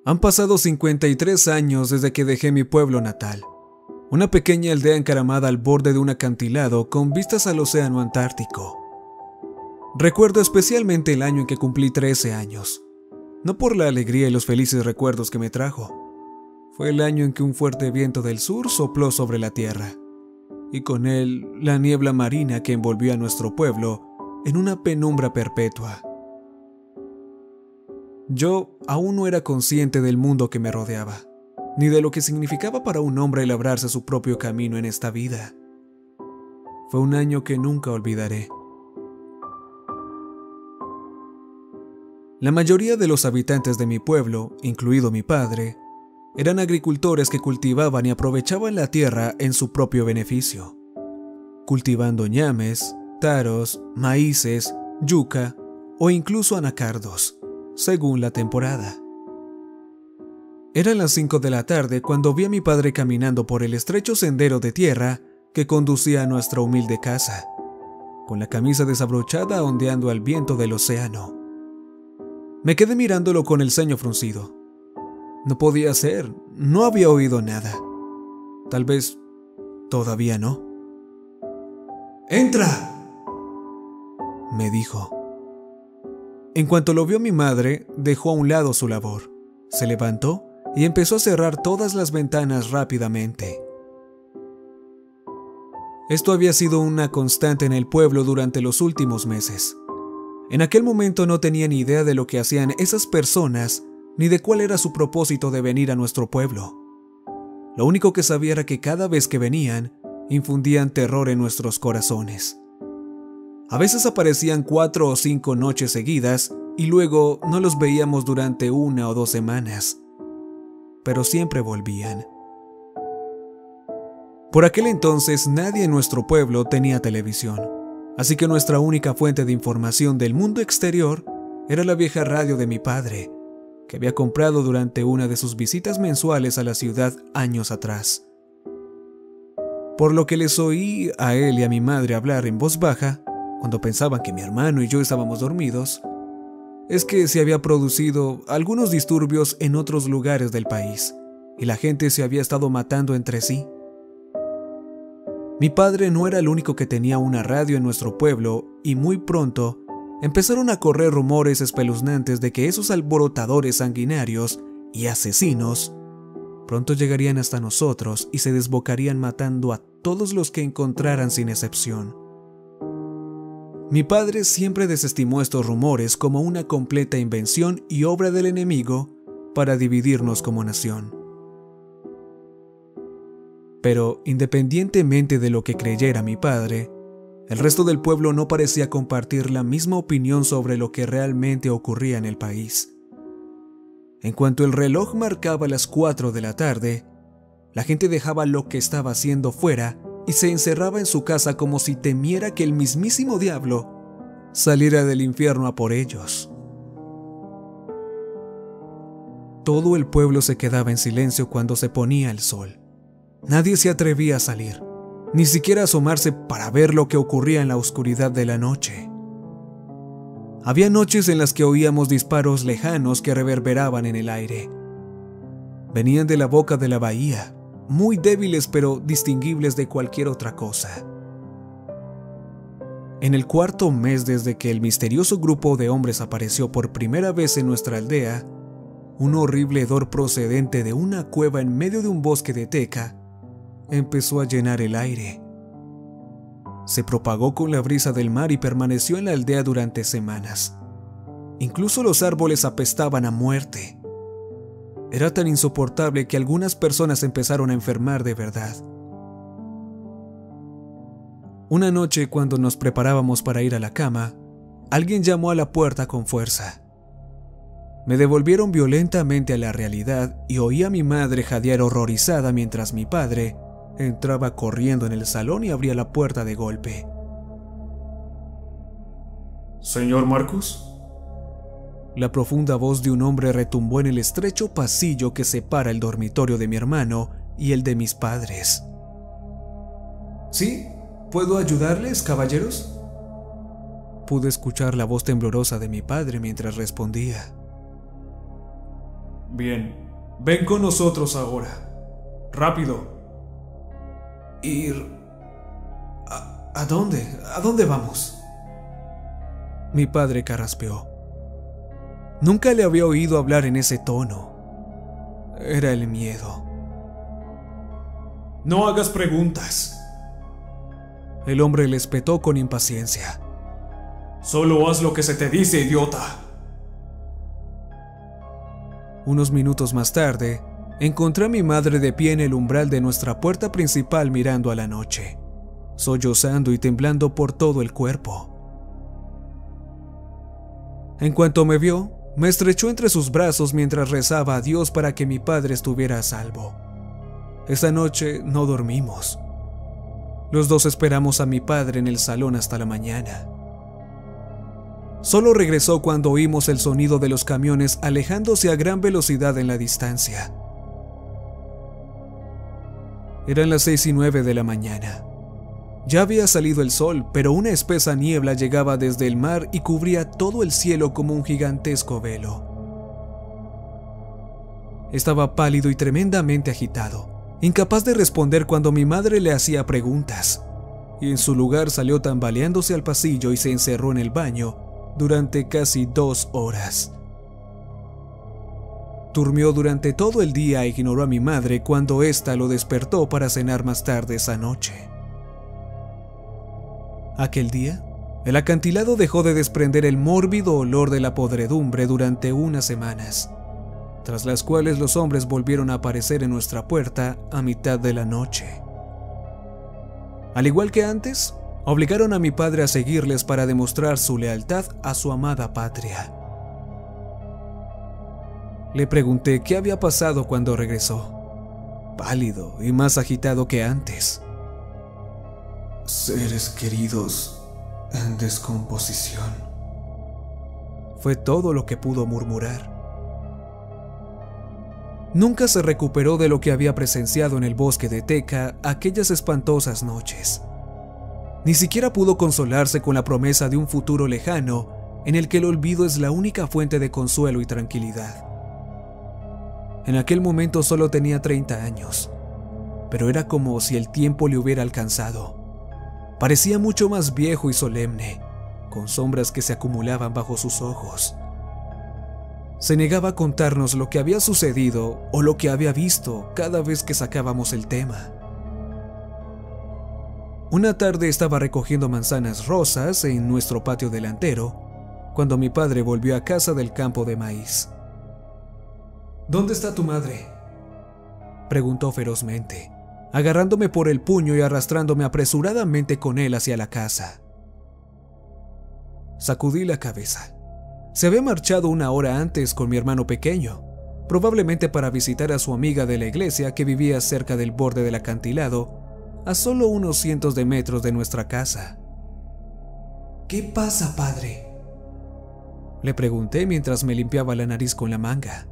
Han pasado 53 años desde que dejé mi pueblo natal, una pequeña aldea encaramada al borde de un acantilado con vistas al océano Antártico. Recuerdo especialmente el año en que cumplí 13 años, no por la alegría y los felices recuerdos que me trajo. Fue el año en que un fuerte viento del sur sopló sobre la tierra, y con él la niebla marina que envolvió a nuestro pueblo en una penumbra perpetua. Yo aún no era consciente del mundo que me rodeaba, ni de lo que significaba para un hombre labrarse su propio camino en esta vida. Fue un año que nunca olvidaré. La mayoría de los habitantes de mi pueblo, incluido mi padre, eran agricultores que cultivaban y aprovechaban la tierra en su propio beneficio, cultivando ñames, taros, maíces, yuca o incluso anacardos, según la temporada. Eran las 5 de la tarde cuando vi a mi padre caminando por el estrecho sendero de tierra que conducía a nuestra humilde casa, con la camisa desabrochada ondeando al viento del océano. Me quedé mirándolo con el ceño fruncido. No podía ser, no había oído nada. Tal vez todavía no. ¡Entra!, me dijo. En cuanto lo vio mi madre, dejó a un lado su labor, se levantó y empezó a cerrar todas las ventanas rápidamente. Esto había sido una constante en el pueblo durante los últimos meses. En aquel momento no tenía ni idea de lo que hacían esas personas ni de cuál era su propósito de venir a nuestro pueblo. Lo único que sabía era que cada vez que venían, infundían terror en nuestros corazones. A veces aparecían 4 o 5 noches seguidas y luego no los veíamos durante 1 o 2 semanas. Pero siempre volvían. Por aquel entonces nadie en nuestro pueblo tenía televisión, así que nuestra única fuente de información del mundo exterior era la vieja radio de mi padre, que había comprado durante una de sus visitas mensuales a la ciudad años atrás. Por lo que les oí a él y a mi madre hablar en voz baja, cuando pensaban que mi hermano y yo estábamos dormidos, es que se había producido algunos disturbios en otros lugares del país y la gente se había estado matando entre sí. Mi padre no era el único que tenía una radio en nuestro pueblo y muy pronto empezaron a correr rumores espeluznantes de que esos alborotadores sanguinarios y asesinos pronto llegarían hasta nosotros y se desbocarían matando a todos los que encontraran sin excepción. Mi padre siempre desestimó estos rumores como una completa invención y obra del enemigo para dividirnos como nación. Pero independientemente de lo que creyera mi padre, el resto del pueblo no parecía compartir la misma opinión sobre lo que realmente ocurría en el país. En cuanto el reloj marcaba las 4 de la tarde, la gente dejaba lo que estaba haciendo fuera y se encerraba en su casa como si temiera que el mismísimo diablo saliera del infierno a por ellos. Todo el pueblo se quedaba en silencio cuando se ponía el sol. Nadie se atrevía a salir, ni siquiera a asomarse para ver lo que ocurría en la oscuridad de la noche. Había noches en las que oíamos disparos lejanos que reverberaban en el aire. Venían de la boca de la bahía, muy débiles pero distinguibles de cualquier otra cosa. En el 4.º mes desde que el misterioso grupo de hombres apareció por primera vez en nuestra aldea, un horrible hedor procedente de una cueva en medio de un bosque de teca empezó a llenar el aire. Se propagó con la brisa del mar y permaneció en la aldea durante semanas. Incluso los árboles apestaban a muerte. Era tan insoportable que algunas personas empezaron a enfermar de verdad. Una noche, cuando nos preparábamos para ir a la cama, alguien llamó a la puerta con fuerza. Me devolvieron violentamente a la realidad y oí a mi madre jadear horrorizada mientras mi padre entraba corriendo en el salón y abría la puerta de golpe. ¿Señor Marcus? La profunda voz de un hombre retumbó en el estrecho pasillo que separa el dormitorio de mi hermano y el de mis padres. ¿Sí? ¿Puedo ayudarles, caballeros? Pude escuchar la voz temblorosa de mi padre mientras respondía. Bien, ven con nosotros ahora. Rápido. ¿Ir? ¿A dónde? ¿A dónde vamos? Mi padre carraspeó. Nunca le había oído hablar en ese tono. Era el miedo. No hagas preguntas. El hombre le espetó con impaciencia. Solo haz lo que se te dice, idiota. Unos minutos más tarde, encontré a mi madre de pie en el umbral de nuestra puerta principal mirando a la noche, sollozando y temblando por todo el cuerpo. En cuanto me vio, me estrechó entre sus brazos mientras rezaba a Dios para que mi padre estuviera a salvo. Esa noche no dormimos. Los dos esperamos a mi padre en el salón hasta la mañana. Solo regresó cuando oímos el sonido de los camiones alejándose a gran velocidad en la distancia. Eran las 6:09 de la mañana. Ya había salido el sol, pero una espesa niebla llegaba desde el mar y cubría todo el cielo como un gigantesco velo. Estaba pálido y tremendamente agitado, incapaz de responder cuando mi madre le hacía preguntas, y en su lugar salió tambaleándose al pasillo y se encerró en el baño durante casi 2 horas. Durmió durante todo el día e ignoró a mi madre cuando ésta lo despertó para cenar más tarde esa noche. Aquel día, el acantilado dejó de desprender el mórbido olor de la podredumbre durante unas semanas, tras las cuales los hombres volvieron a aparecer en nuestra puerta a mitad de la noche. Al igual que antes, obligaron a mi padre a seguirles para demostrar su lealtad a su amada patria. Le pregunté qué había pasado cuando regresó, pálido y más agitado que antes. Seres queridos en descomposición. Fue todo lo que pudo murmurar. Nunca se recuperó de lo que había presenciado en el bosque de Teca aquellas espantosas noches. Ni siquiera pudo consolarse con la promesa de un futuro lejano en el que el olvido es la única fuente de consuelo y tranquilidad. En aquel momento solo tenía 30 años, pero era como si el tiempo le hubiera alcanzado. Parecía mucho más viejo y solemne, con sombras que se acumulaban bajo sus ojos. Se negaba a contarnos lo que había sucedido o lo que había visto cada vez que sacábamos el tema. Una tarde estaba recogiendo manzanas rosas en nuestro patio delantero, cuando mi padre volvió a casa del campo de maíz. ¿Dónde está tu madre?, preguntó ferozmente, agarrándome por el puño y arrastrándome apresuradamente con él hacia la casa. Sacudí la cabeza. Se había marchado 1 hora antes con mi hermano pequeño, probablemente para visitar a su amiga de la iglesia que vivía cerca del borde del acantilado, a solo unos cientos de metros de nuestra casa. ¿Qué pasa, padre?, le pregunté mientras me limpiaba la nariz con la manga.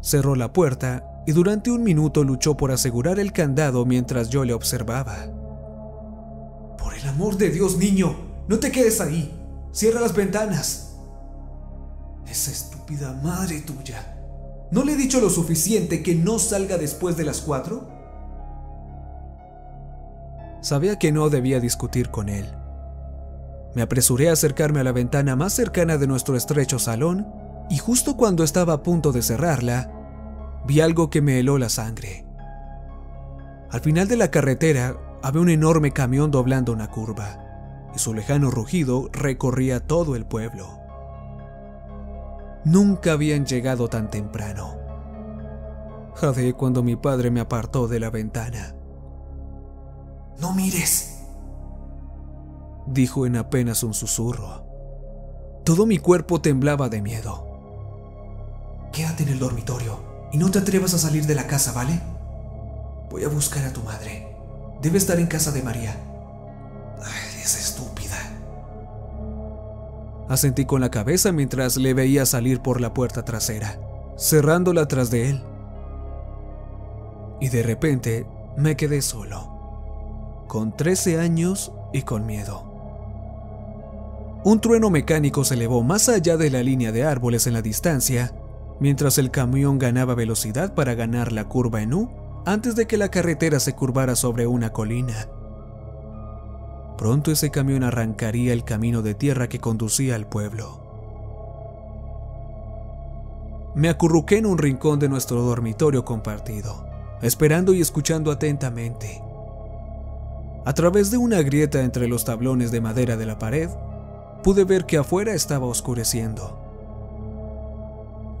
Cerró la puerta y durante 1 minuto luchó por asegurar el candado mientras yo le observaba. Por el amor de Dios, niño, no te quedes ahí. Cierra las ventanas. Esa estúpida madre tuya. ¿No le he dicho lo suficiente que no salga después de las 4? Sabía que no debía discutir con él. Me apresuré a acercarme a la ventana más cercana de nuestro estrecho salón y justo cuando estaba a punto de cerrarla, vi algo que me heló la sangre. Al final de la carretera había un enorme camión doblando una curva, y su lejano rugido recorría todo el pueblo. Nunca habían llegado tan temprano. Jadeé cuando mi padre me apartó de la ventana. «No mires», dijo en apenas un susurro. Todo mi cuerpo temblaba de miedo. «Quédate en el dormitorio y no te atrevas a salir de la casa, ¿vale? Voy a buscar a tu madre. Debe estar en casa de María». «Ay, esa estúpida». Asentí con la cabeza mientras le veía salir por la puerta trasera, cerrándola tras de él. Y de repente me quedé solo, con 13 años y con miedo. Un trueno mecánico se elevó más allá de la línea de árboles en la distancia, mientras el camión ganaba velocidad para ganar la curva en U antes de que la carretera se curvara sobre una colina. Pronto ese camión arrancaría el camino de tierra que conducía al pueblo. Me acurruqué en un rincón de nuestro dormitorio compartido, esperando y escuchando atentamente. A través de una grieta entre los tablones de madera de la pared, pude ver que afuera estaba oscureciendo.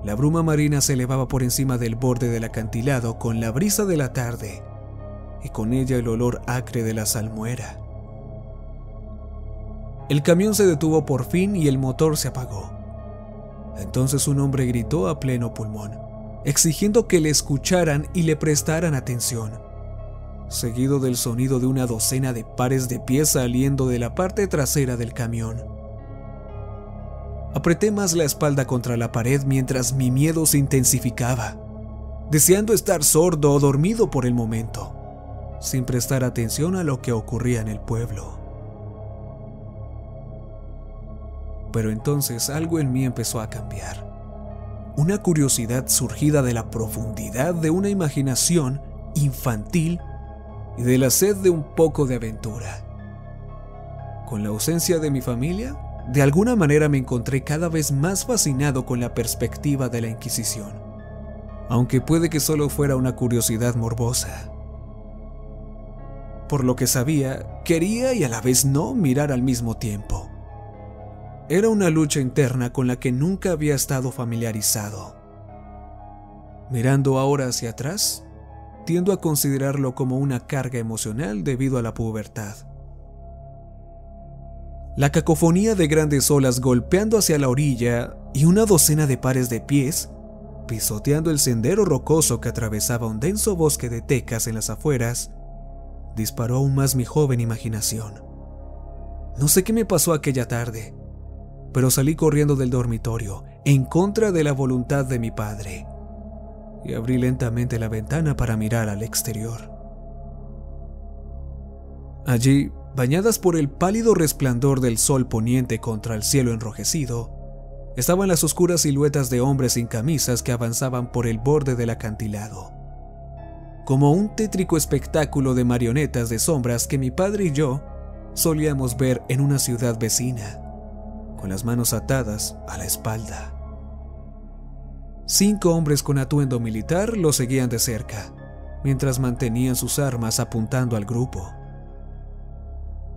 La bruma marina se elevaba por encima del borde del acantilado con la brisa de la tarde, y con ella el olor acre de la salmuera. El camión se detuvo por fin y el motor se apagó. Entonces un hombre gritó a pleno pulmón, exigiendo que le escucharan y le prestaran atención, seguido del sonido de una docena de pares de pies saliendo de la parte trasera del camión. Apreté más la espalda contra la pared mientras mi miedo se intensificaba, deseando estar sordo o dormido por el momento, sin prestar atención a lo que ocurría en el pueblo. Pero entonces algo en mí empezó a cambiar. Una curiosidad surgida de la profundidad de una imaginación infantil y de la sed de un poco de aventura. Con la ausencia de mi familia, de alguna manera me encontré cada vez más fascinado con la perspectiva de la Inquisición, aunque puede que solo fuera una curiosidad morbosa. Por lo que sabía, quería y a la vez no mirar al mismo tiempo. Era una lucha interna con la que nunca había estado familiarizado. Mirando ahora hacia atrás, tiendo a considerarlo como una carga emocional debido a la pubertad. La cacofonía de grandes olas golpeando hacia la orilla y una docena de pares de pies pisoteando el sendero rocoso que atravesaba un denso bosque de tecas en las afueras disparó aún más mi joven imaginación. No sé qué me pasó aquella tarde, pero salí corriendo del dormitorio en contra de la voluntad de mi padre y abrí lentamente la ventana para mirar al exterior. Allí, bañadas por el pálido resplandor del sol poniente contra el cielo enrojecido, estaban las oscuras siluetas de hombres sin camisas que avanzaban por el borde del acantilado, como un tétrico espectáculo de marionetas de sombras que mi padre y yo solíamos ver en una ciudad vecina, con las manos atadas a la espalda. 5 hombres con atuendo militar lo seguían de cerca, mientras mantenían sus armas apuntando al grupo.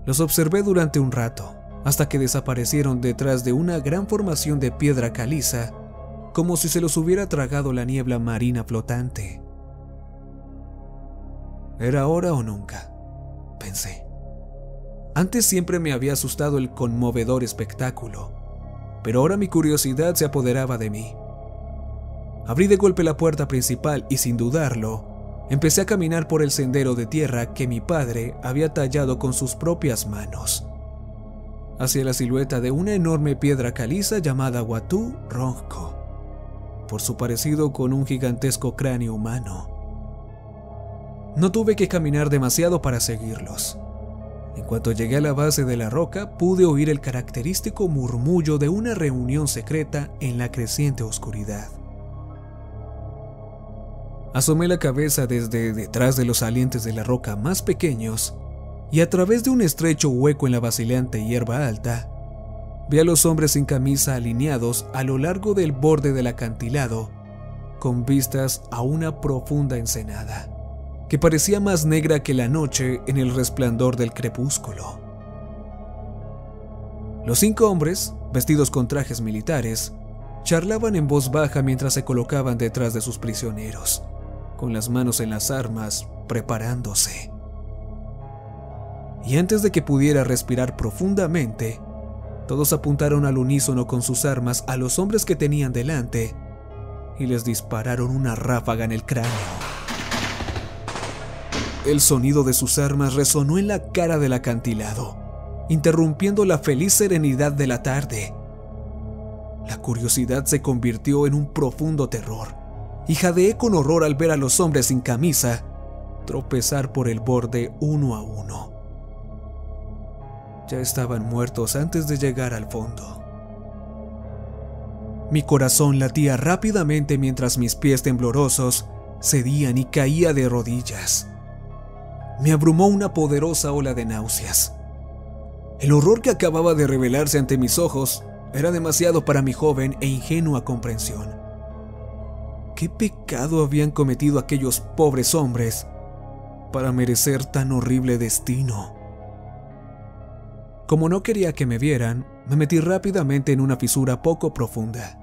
Los observé durante un rato, hasta que desaparecieron detrás de una gran formación de piedra caliza, como si se los hubiera tragado la niebla marina flotante. ¿Era ahora o nunca?, pensé. Antes siempre me había asustado el conmovedor espectáculo, pero ahora mi curiosidad se apoderaba de mí. Abrí de golpe la puerta principal y sin dudarlo, empecé a caminar por el sendero de tierra que mi padre había tallado con sus propias manos, hacia la silueta de una enorme piedra caliza llamada Huatú Ronco, por su parecido con un gigantesco cráneo humano. No tuve que caminar demasiado para seguirlos. En cuanto llegué a la base de la roca, pude oír el característico murmullo de una reunión secreta en la creciente oscuridad. Asomé la cabeza desde detrás de los salientes de la roca más pequeños y a través de un estrecho hueco en la vacilante hierba alta, vi a los hombres sin camisa alineados a lo largo del borde del acantilado, con vistas a una profunda ensenada que parecía más negra que la noche en el resplandor del crepúsculo. Los 5 hombres, vestidos con trajes militares, charlaban en voz baja mientras se colocaban detrás de sus prisioneros, con las manos en las armas, preparándose. Y antes de que pudiera respirar profundamente, todos apuntaron al unísono con sus armas a los hombres que tenían delante y les dispararon una ráfaga en el cráneo. El sonido de sus armas resonó en la cara del acantilado, interrumpiendo la feliz serenidad de la tarde. La curiosidad se convirtió en un profundo terror, y jadeé con horror al ver a los hombres sin camisa tropezar por el borde uno a uno. Ya estaban muertos antes de llegar al fondo. Mi corazón latía rápidamente mientras mis pies temblorosos cedían y caía de rodillas. Me abrumó una poderosa ola de náuseas. El horror que acababa de revelarse ante mis ojos era demasiado para mi joven e ingenua comprensión. ¿Qué pecado habían cometido aquellos pobres hombres para merecer tan horrible destino? Como no quería que me vieran, me metí rápidamente en una fisura poco profunda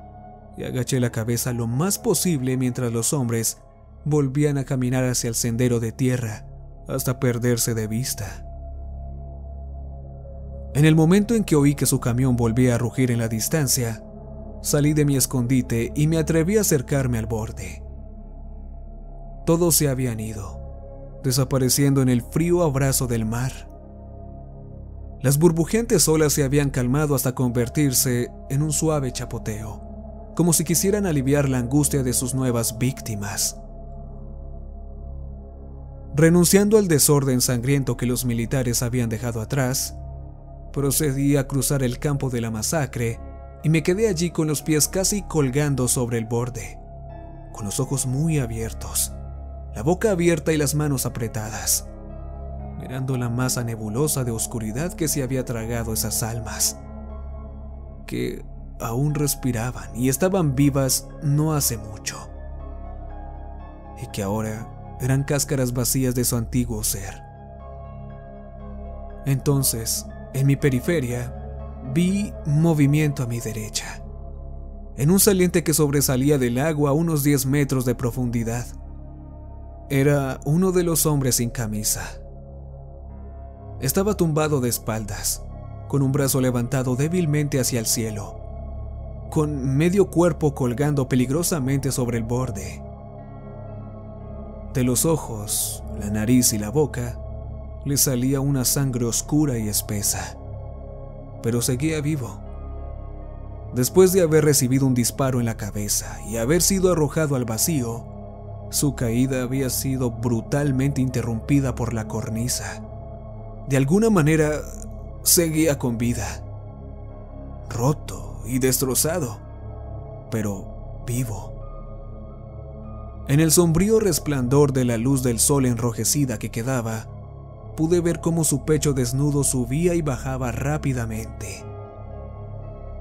y agaché la cabeza lo más posible mientras los hombres volvían a caminar hacia el sendero de tierra hasta perderse de vista. En el momento en que oí que su camión volvía a rugir en la distancia, salí de mi escondite y me atreví a acercarme al borde. Todos se habían ido, desapareciendo en el frío abrazo del mar. Las burbujeantes olas se habían calmado hasta convertirse en un suave chapoteo, como si quisieran aliviar la angustia de sus nuevas víctimas. Renunciando al desorden sangriento que los militares habían dejado atrás, procedí a cruzar el campo de la masacre y me quedé allí con los pies casi colgando sobre el borde, con los ojos muy abiertos, la boca abierta y las manos apretadas, mirando la masa nebulosa de oscuridad que se había tragado esas almas, que aún respiraban y estaban vivas no hace mucho, y que ahora eran cáscaras vacías de su antiguo ser. Entonces, en mi periferia, vi movimiento a mi derecha, en un saliente que sobresalía del agua a unos 10 metros de profundidad. Era uno de los hombres sin camisa. Estaba tumbado de espaldas, con un brazo levantado débilmente hacia el cielo, con medio cuerpo colgando peligrosamente sobre el borde. De los ojos, la nariz y la boca le salía una sangre oscura y espesa, pero seguía vivo. Después de haber recibido un disparo en la cabeza y haber sido arrojado al vacío, su caída había sido brutalmente interrumpida por la cornisa. De alguna manera, seguía con vida, roto y destrozado, pero vivo. En el sombrío resplandor de la luz del sol enrojecida que quedaba, pude ver cómo su pecho desnudo subía y bajaba rápidamente.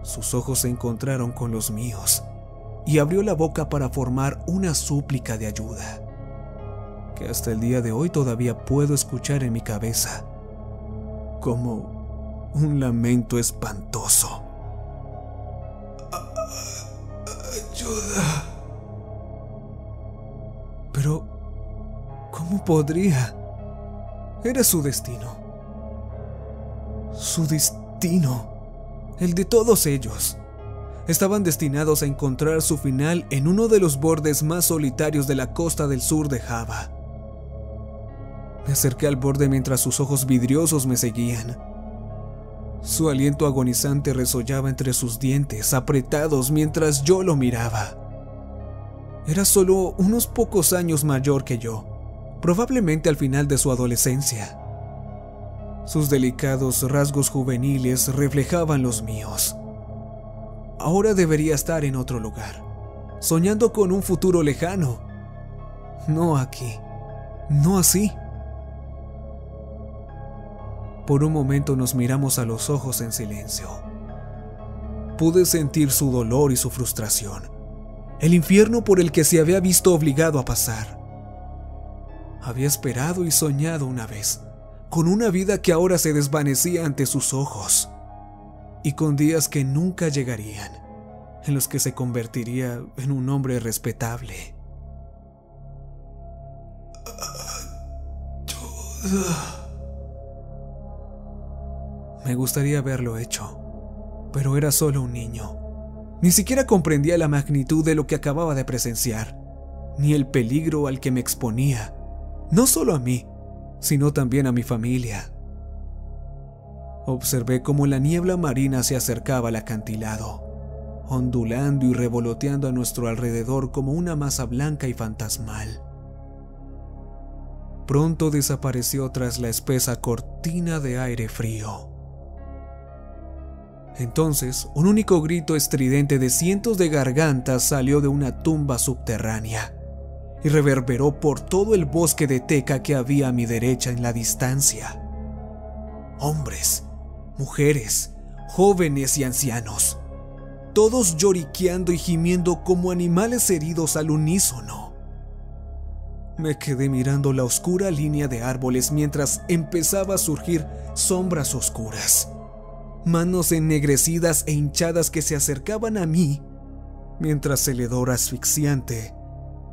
Sus ojos se encontraron con los míos y abrió la boca para formar una súplica de ayuda, que hasta el día de hoy todavía puedo escuchar en mi cabeza, como un lamento espantoso. ¡Ayuda! Pero, ¿cómo podría? Era su destino. Su destino. El de todos ellos. Estaban destinados a encontrar su final en uno de los bordes más solitarios de la costa del sur de Java. Me acerqué al borde mientras sus ojos vidriosos me seguían. Su aliento agonizante resollaba entre sus dientes apretados mientras yo lo miraba. Era solo unos pocos años mayor que yo, probablemente al final de su adolescencia. Sus delicados rasgos juveniles reflejaban los míos. Ahora debería estar en otro lugar, soñando con un futuro lejano. No aquí, no así. Por un momento nos miramos a los ojos en silencio. Pude sentir su dolor y su frustración, el infierno por el que se había visto obligado a pasar. Había esperado y soñado una vez, con una vida que ahora se desvanecía ante sus ojos, y con días que nunca llegarían, en los que se convertiría en un hombre respetable. Me gustaría haberlo hecho, pero era solo un niño. Ni siquiera comprendía la magnitud de lo que acababa de presenciar, ni el peligro al que me exponía, no solo a mí, sino también a mi familia. Observé cómo la niebla marina se acercaba al acantilado, ondulando y revoloteando a nuestro alrededor como una masa blanca y fantasmal. Pronto desapareció tras la espesa cortina de aire frío. Entonces, un único grito estridente de cientos de gargantas salió de una tumba subterránea y reverberó por todo el bosque de teca que había a mi derecha en la distancia. Hombres, mujeres, jóvenes y ancianos, todos lloriqueando y gimiendo como animales heridos al unísono. Me quedé mirando la oscura línea de árboles mientras empezaba a surgir sombras oscuras, manos ennegrecidas e hinchadas que se acercaban a mí, mientras el hedor asfixiante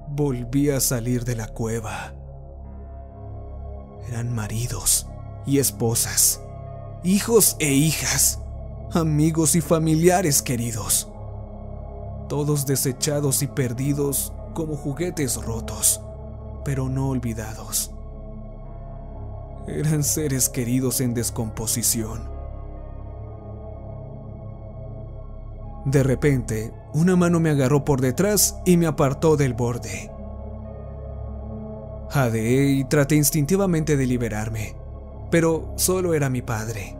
volvía a salir de la cueva. Eran maridos y esposas, hijos e hijas, amigos y familiares queridos, todos desechados y perdidos como juguetes rotos, pero no olvidados. Eran seres queridos en descomposición. De repente, una mano me agarró por detrás y me apartó del borde. Jadeé y traté instintivamente de liberarme, pero solo era mi padre.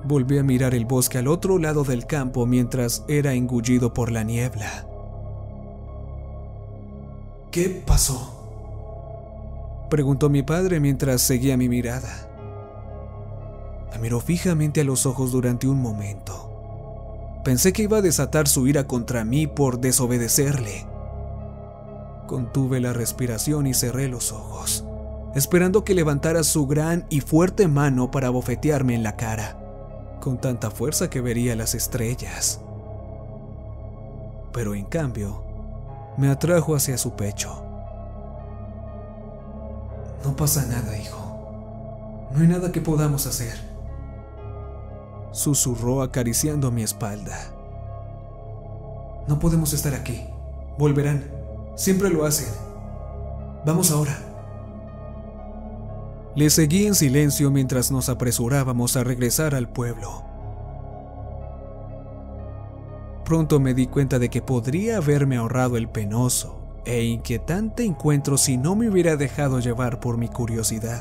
Volví a mirar el bosque al otro lado del campo mientras era engullido por la niebla. ¿Qué pasó?, preguntó mi padre mientras seguía mi mirada. Me miró fijamente a los ojos durante un momento. Pensé que iba a desatar su ira contra mí por desobedecerle. Contuve la respiración y cerré los ojos, esperando que levantara su gran y fuerte mano para bofetearme en la cara, con tanta fuerza que vería las estrellas. Pero en cambio, me atrajo hacia su pecho. No pasa nada, hijo. No hay nada que podamos hacer, susurró acariciando mi espalda. No podemos estar aquí. Volverán. Siempre lo hacen. Vamos ahora. Le seguí en silencio mientras nos apresurábamos a regresar al pueblo. Pronto me di cuenta de que podría haberme ahorrado el penoso e inquietante encuentro si no me hubiera dejado llevar por mi curiosidad.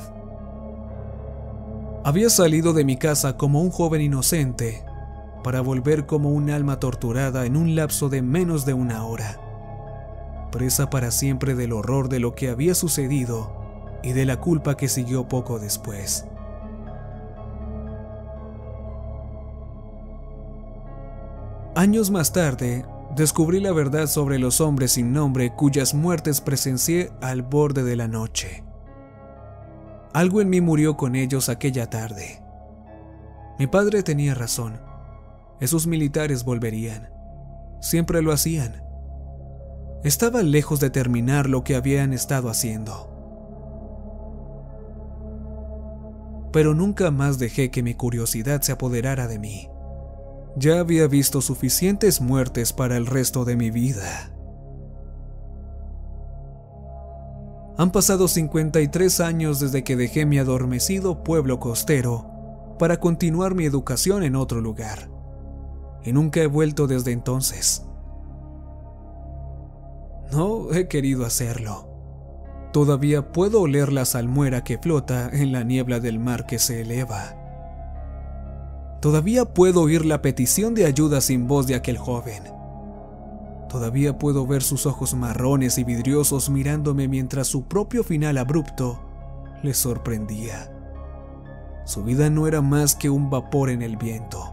Había salido de mi casa como un joven inocente para volver como un alma torturada en un lapso de menos de una hora, presa para siempre del horror de lo que había sucedido y de la culpa que siguió poco después. Años más tarde, descubrí la verdad sobre los hombres sin nombre cuyas muertes presencié al borde de la noche. Algo en mí murió con ellos aquella tarde. Mi padre tenía razón. Esos militares volverían. Siempre lo hacían. Estaba lejos de terminar lo que habían estado haciendo. Pero nunca más dejé que mi curiosidad se apoderara de mí. Ya había visto suficientes muertes para el resto de mi vida. Han pasado 53 años desde que dejé mi adormecido pueblo costero para continuar mi educación en otro lugar, y nunca he vuelto desde entonces. No he querido hacerlo. Todavía puedo oler la salmuera que flota en la niebla del mar que se eleva. Todavía puedo oír la petición de ayuda sin voz de aquel joven. Todavía puedo ver sus ojos marrones y vidriosos mirándome mientras su propio final abrupto le sorprendía. Su vida no era más que un vapor en el viento,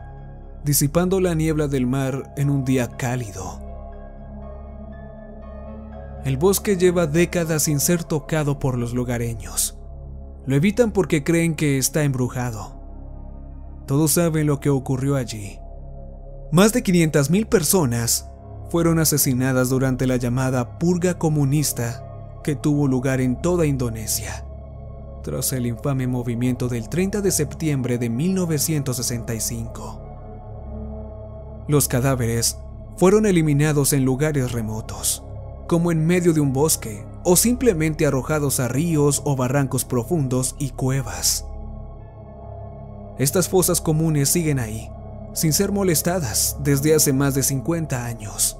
disipando la niebla del mar en un día cálido. El bosque lleva décadas sin ser tocado por los lugareños. Lo evitan porque creen que está embrujado. Todos saben lo que ocurrió allí. Más de 500,000 personas fueron asesinadas durante la llamada purga comunista que tuvo lugar en toda Indonesia, tras el infame movimiento del 30 de septiembre de 1965. Los cadáveres fueron eliminados en lugares remotos, como en medio de un bosque, o simplemente arrojados a ríos o barrancos profundos y cuevas. Estas fosas comunes siguen ahí, sin ser molestadas desde hace más de 50 años.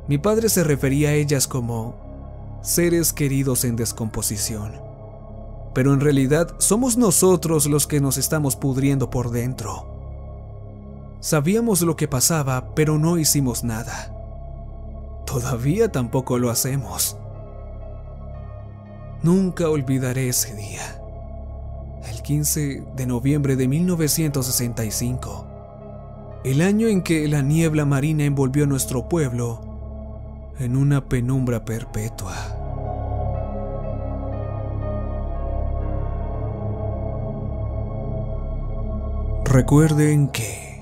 Mi padre se refería a ellas como seres queridos en descomposición, pero en realidad somos nosotros los que nos estamos pudriendo por dentro. Sabíamos lo que pasaba, pero no hicimos nada. Todavía tampoco lo hacemos. Nunca olvidaré ese día, el 15 de noviembre de 1965, el año en que la niebla marina envolvió nuestro pueblo en una penumbra perpetua. Recuerden que